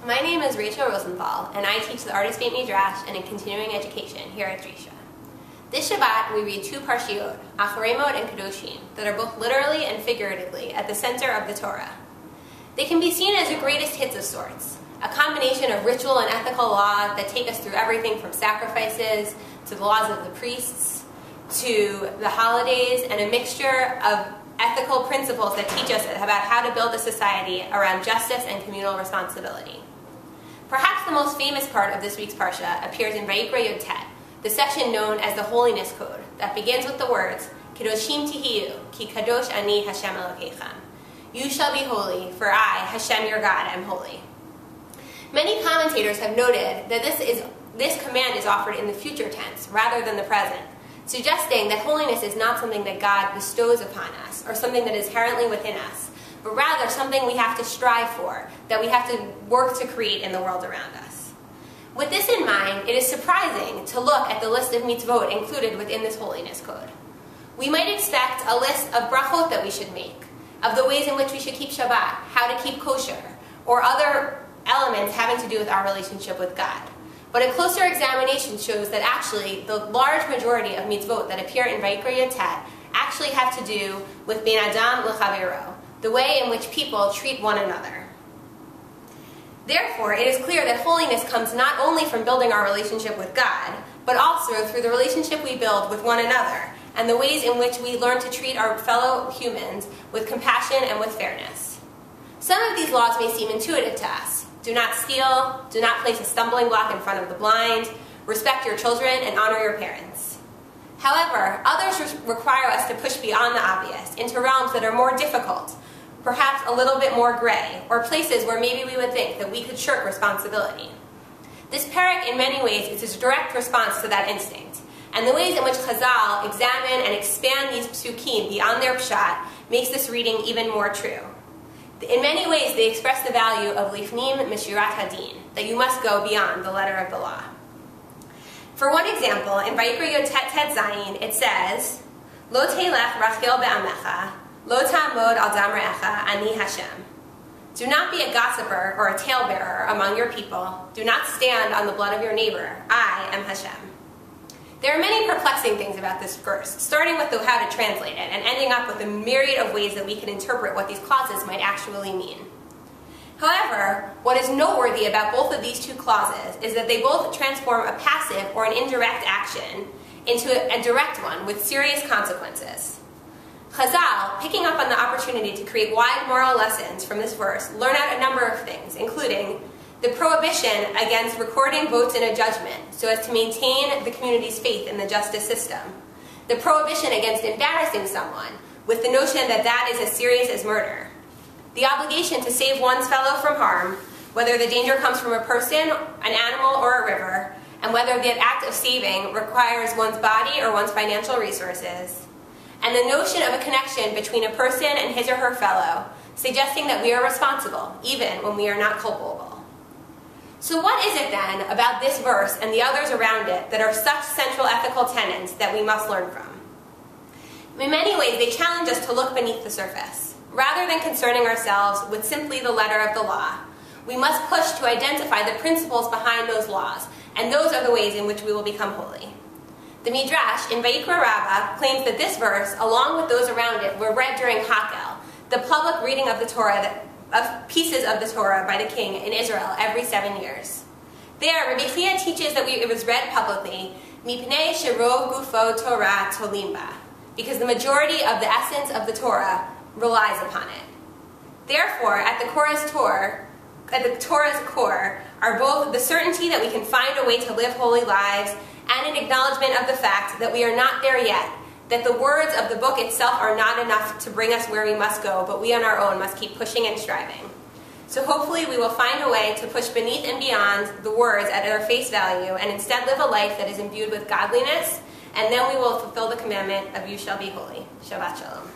My name is Rachel Rosenthal, and I teach the Artist Beit Midrash and in continuing education here at Drisha. This Shabbat, we read two Parashiot, Acharei Mot-Kedoshim, that are both literally and figuratively at the center of the Torah. They can be seen as the greatest hits of sorts, a combination of ritual and ethical law that take us through everything from sacrifices to the laws of the priests to the holidays, and a mixture of ethical principles that teach us about how to build a society around justice and communal responsibility. Perhaps the most famous part of this week's Parsha appears in Vayikra Yud-Tet, the section known as the Holiness Code, that begins with the words, Kedoshim tihiyu, ki kadosh ani Hashem Elokeichem. You shall be holy, for I, Hashem your God, am holy. Many commentators have noted that this command is offered in the future tense rather than the present, suggesting that holiness is not something that God bestows upon us or something that is inherently within us, but rather something we have to strive for, that we have to work to create in the world around us. With this in mind, it is surprising to look at the list of mitzvot included within this holiness code. We might expect a list of brachot that we should make, of the ways in which we should keep Shabbat, how to keep kosher, or other elements having to do with our relationship with God. But a closer examination shows that actually the large majority of mitzvot that appear in Vayikra Yud-Tet actually have to do with ben adam l'chavero, the way in which people treat one another. Therefore, it is clear that holiness comes not only from building our relationship with God, but also through the relationship we build with one another, and the ways in which we learn to treat our fellow humans with compassion and with fairness. Some of these laws may seem intuitive to us. Do not steal, do not place a stumbling block in front of the blind, respect your children, and honor your parents. However, others require us to push beyond the obvious into realms that are more difficult, perhaps a little bit more gray, or places where maybe we would think that we could shirk responsibility. This parak, in many ways, is a direct response to that instinct, and the ways in which Chazal examine and expand these psukim beyond their pshat makes this reading even more true. In many ways, they express the value of lifnim mishirat hadin, that you must go beyond the letter of the law. For one example, in Vayikra Yud-Tet Tet Zayin, it says, Lo teilech rachil be'amecha, Lo ta'amod al dam re'echa, ani Hashem. Do not be a gossiper or a talebearer among your people. Do not stand on the blood of your neighbor. I am Hashem. There are many perplexing things about this verse, starting with how to translate it, and ending up with a myriad of ways that we can interpret what these clauses might actually mean. However, what is noteworthy about both of these two clauses is that they both transform a passive or an indirect action into a direct one with serious consequences. Chazal, picking up on the opportunity to create wide moral lessons from this verse, learn out a number of things, including the prohibition against recording votes in a judgment so as to maintain the community's faith in the justice system, the prohibition against embarrassing someone with the notion that that is as serious as murder, the obligation to save one's fellow from harm, whether the danger comes from a person, an animal, or a river, and whether the act of saving requires one's body or one's financial resources, and the notion of a connection between a person and his or her fellow, suggesting that we are responsible, even when we are not culpable. So what is it then about this verse and the others around it that are such central ethical tenets that we must learn from? In many ways, they challenge us to look beneath the surface. Rather than concerning ourselves with simply the letter of the law, we must push to identify the principles behind those laws, and those are the ways in which we will become holy. The Midrash in Vayikra Rabbah claims that this verse, along with those around it, were read during Hakel, the public reading of the Torah of pieces of the Torah by the king in Israel every 7 years. There, Rabbi Chia teaches that it was read publicly, mipnei sherov gufo Torah tolimba, because the majority of the essence of the Torah relies upon it. Therefore, at the Torah's core are both the certainty that we can find a way to live holy lives and an acknowledgement of the fact that we are not there yet, that the words of the book itself are not enough to bring us where we must go, but we on our own must keep pushing and striving. So hopefully we will find a way to push beneath and beyond the words at their face value and instead live a life that is imbued with godliness, and then we will fulfill the commandment of you shall be holy. Shabbat Shalom.